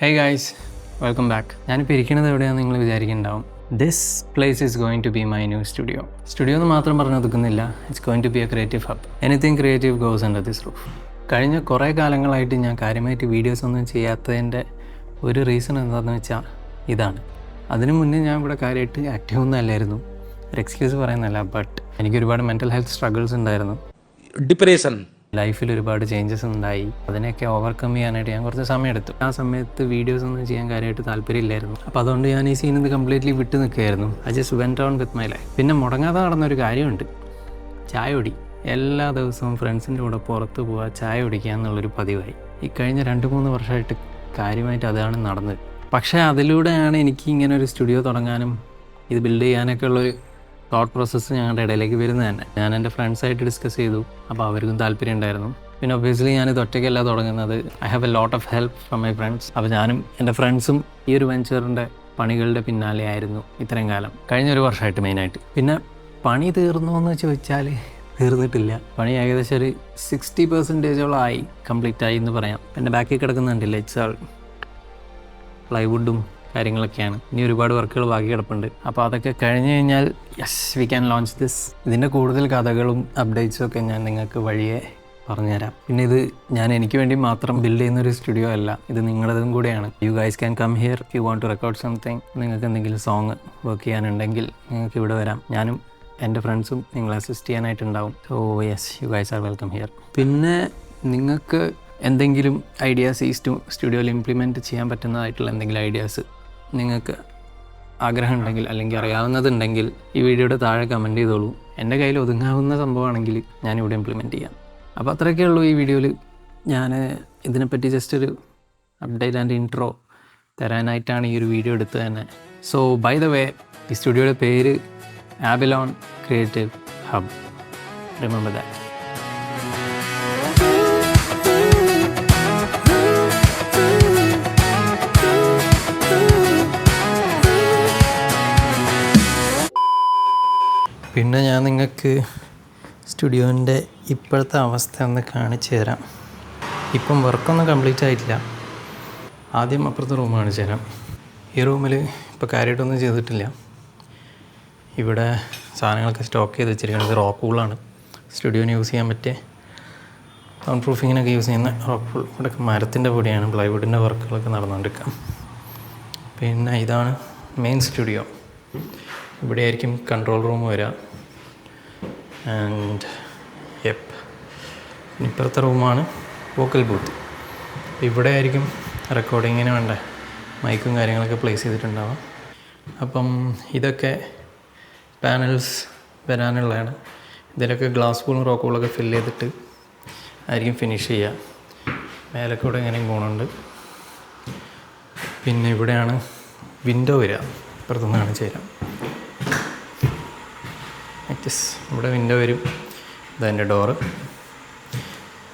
Hey guys, welcome back. ഞാനിപ്പോൾ ഇരിക്കുന്നത് എവിടെയാണെന്ന് നിങ്ങൾ വിചാരിക്കുന്നുണ്ടാവും. This place is going to be my new studio. Studio എന്ന് മാത്രം പറഞ്ഞു ഒതുക്കുന്നില്ല, it's going to be a creative hub. Anything creative goes under this roof. കഴിഞ്ഞ കുറേ കാലങ്ങളായിട്ട് ഞാൻ കാര്യമായിട്ട് വീഡിയോസ് ഒന്നും ചെയ്യാത്തതിൻ്റെ ഒരു റീസൺ എന്താണെന്ന് വെച്ചാൽ ഇതാണ്. അതിനു മുന്നേ ഞാൻ ഇവിടെ കാര്യമായിട്ട് ആക്റ്റീവ് ഒന്നും അല്ലായിരുന്നു. ഒരു എക്സ്ക്യൂസ് പറയുന്നതല്ല, ബട്ട് എനിക്ക് ഒരുപാട് മെൻ്റൽ ഹെൽത്ത് സ്ട്രഗിൾസ് ഉണ്ടായിരുന്നു. ഡിപ്രഷൻ ലൈഫിൽ ഒരുപാട് ചേഞ്ചസ് ഉണ്ടായി. അതിനെയൊക്കെ ഓവർകം ചെയ്യാനായിട്ട് ഞാൻ കുറച്ച് സമയം എടുത്തു. ആ സമയത്ത് വീഡിയോസ് ഒന്നും ചെയ്യാൻ കാര്യമായിട്ട് താല്പര്യമില്ലായിരുന്നു. അപ്പോൾ അതുകൊണ്ട് ഞാൻ ഈ സീനിൽ നിന്ന് കംപ്ലീറ്റ്ലി വിട്ട് നിൽക്കുകയായിരുന്നു. I just went on with my life. പിന്നെ മുടങ്ങാതെ നടന്നൊരു കാര്യമുണ്ട്, ചായ കുടി. എല്ലാ ദിവസവും ഫ്രണ്ട്സിൻ്റെ കൂടെ പുറത്ത് പോവുക, ചായ കുടിക്കുക എന്നുള്ളൊരു പതിവായി. ഈ കഴിഞ്ഞ 2-3 വർഷമായിട്ട് കാര്യമായിട്ട് അതാണ് നടന്നത്. പക്ഷേ അതിലൂടെയാണ് എനിക്ക് ഇങ്ങനെ ഒരു സ്റ്റുഡിയോ തുടങ്ങാനും ഇത് ബിൽഡ് ചെയ്യാനൊക്കെ ഉള്ളൊരു തോട്ട് പ്രോസസ്സ് ഞങ്ങളുടെ ഇടയിലേക്ക് വരുന്നത് തന്നെ. ഞാൻ എൻ്റെ ഫ്രണ്ട്സായിട്ട് ഡിസ്കസ് ചെയ്തു. അപ്പോൾ അവർക്കും താല്പര്യം ഉണ്ടായിരുന്നു. പിന്നെ ഒബ്വിയസ്ലി ഞാനിത് ഒറ്റയ്ക്കല്ല തുടങ്ങുന്നത്. I have a lot of help from my friends. അപ്പോൾ ഞാനും എൻ്റെ ഫ്രണ്ട്സും ഈ ഒരു വെഞ്ചറിൻ്റെ പണികളുടെ പിന്നാലെ ആയിരുന്നു ഇത്രയും കാലം, കഴിഞ്ഞ 1 വർഷമായിട്ട് മെയിനായിട്ട്. പിന്നെ പണി തീർന്നു എന്ന് ചോദിച്ചാൽ തീർന്നിട്ടില്ല. പണി ഏകദേശം ഒരു 60% ആയി, കംപ്ലീറ്റ് ആയി എന്ന് പറയാം. എൻ്റെ ബാക്കിൽ കിടക്കുന്നുണ്ടല്ലേ, ഇറ്റ്സ് പ്ലൈവുഡും കാര്യങ്ങളൊക്കെയാണ്. ഇനി ഒരുപാട് വർക്കുകൾ ബാക്കി കിടപ്പുണ്ട്. അപ്പോൾ അതൊക്കെ കഴിഞ്ഞ് കഴിഞ്ഞാൽ yes, we can launch this. ഇതിൻ്റെ കൂടുതൽ കഥകളും അപ്ഡേറ്റ്സും ഒക്കെ ഞാൻ നിങ്ങൾക്ക് വഴിയെ പറഞ്ഞുതരാം. പിന്നെ ഇത് ഞാൻ എനിക്ക് വേണ്ടി മാത്രം ബിൽഡ് ചെയ്യുന്നൊരു സ്റ്റുഡിയോ അല്ല, ഇത് നിങ്ങളുടേതും കൂടെയാണ്. You guys can come here if you want to record something. നിങ്ങൾക്ക് എന്തെങ്കിലും സോങ് വർക്ക് ചെയ്യാനുണ്ടെങ്കിൽ നിങ്ങൾക്ക് ഇവിടെ വരാം. ഞാനും എൻ്റെ ഫ്രണ്ട്സും നിങ്ങളെ അസിസ്റ്റ് ചെയ്യാനായിട്ടുണ്ടാവും. So yes, you guys are welcome here. പിന്നെ നിങ്ങൾക്ക് എന്തെങ്കിലും ഐഡിയാസ് ഈ സ്റ്റുഡിയോയിൽ ഇംപ്ലിമെൻറ്റ് ചെയ്യാൻ പറ്റുന്നതായിട്ടുള്ള എന്തെങ്കിലും ഐഡിയാസ് നിങ്ങൾക്ക് ആഗ്രഹം ഉണ്ടെങ്കിൽ അല്ലെങ്കിൽ അറിയാവുന്നതുണ്ടെങ്കിൽ ഈ വീഡിയോയുടെ താഴെ കമൻറ്റ് ചെയ്തോളൂ. എൻ്റെ കയ്യിൽ ഒതുങ്ങാവുന്ന സംഭവമാണെങ്കിൽ ഞാനിവിടെ ഇംപ്ലിമെൻറ്റ് ചെയ്യാം. അപ്പോൾ അത്രയൊക്കെ ഉള്ളൂ ഈ വീഡിയോയിൽ. ഞാൻ ഇതിനെപ്പറ്റി ജസ്റ്റ് ഒരു അപ്ഡേറ്റ് ആൻഡ് ഇൻട്രോ തരാനായിട്ടാണ് ഈ ഒരു വീഡിയോ എടുത്തത് തന്നെ. സോ ബൈ ദ വേ, ഈ സ്റ്റുഡിയോയുടെ പേര് ആബിലോൺ ക്രിയേറ്റീവ് ഹബ്. Remember that. പിന്നെ ഞാൻ നിങ്ങൾക്ക് സ്റ്റുഡിയോൻ്റെ ഇപ്പോഴത്തെ അവസ്ഥ ഒന്ന് കാണിച്ചു തരാം. ഇപ്പം വർക്കൊന്നും കംപ്ലീറ്റ് ആയിട്ടില്ല. ആദ്യം അപ്പുറത്തെ റൂം കാണിച്ചു തരാം. ഈ റൂമിൽ ഇപ്പോൾ കാര്യമായിട്ടൊന്നും ചെയ്തിട്ടില്ല. ഇവിടെ സാധനങ്ങളൊക്കെ സ്റ്റോക്ക് ചെയ്ത് വെച്ചിരിക്കുന്നത് റോക്ക് വൂളാണ്. സ്റ്റുഡിയോന് യൂസ് ചെയ്യാൻ പറ്റിയ സൗണ്ട് പ്രൂഫിങ്ങിനൊക്കെ യൂസ് ചെയ്യുന്ന റോക്ക് വൂൾ. ഇവിടെ മരത്തിൻ്റെ പൊടിയാണ്, പ്ലൈവുഡിൻ്റെ വർക്കുകളൊക്കെ നടന്നുകൊണ്ടിരിക്കുക. പിന്നെ ഇതാണ് മെയിൻ സ്റ്റുഡിയോ. ഇവിടെ ആയിരിക്കും കൺട്രോൾ റൂം വരിക. ആൻഡ് യെപ്പ്, ഇപ്പുറത്തെ റൂമാണ് വോക്കൽ ബൂത്ത്. ഇവിടെ ആയിരിക്കും റെക്കോർഡിങ്ങിന് വേണ്ട മൈക്കും കാര്യങ്ങളൊക്കെ പ്ലേസ് ചെയ്തിട്ടുണ്ടാവാം. അപ്പം ഇതൊക്കെ പാനൽസ് വരാനുള്ളതാണ്. ഇതിലൊക്കെ ഗ്ലാസ് പൂളും റോക്ക് പൂളൊക്കെ ഫില്ല് ചെയ്തിട്ട് ആയിരിക്കും ഫിനിഷ് ചെയ്യുക. മേലൊക്കെ ഇവിടെ ഇങ്ങനെയും പോകുന്നുണ്ട്. പിന്നെ ഇവിടെയാണ് വിൻഡോ വരിക. ഇപ്പുറത്തുനിന്ന് കാണിച്ചു തരാം. ഇവിടെ വിൻഡോ വരും. ഇതെൻ്റെ door.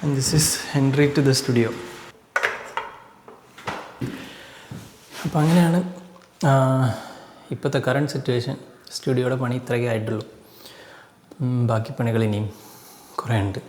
And this is entry to the studio. അപ്പോൾ അങ്ങനെയാണ് ഇപ്പോഴത്തെ കറണ്ട് സിറ്റുവേഷൻ. സ്റ്റുഡിയോയുടെ പണി ഇത്രയൊക്കെ ആയിട്ടുള്ളൂ. ബാക്കി പണികൾ ഇനിയും കുറേ ഉണ്ട്.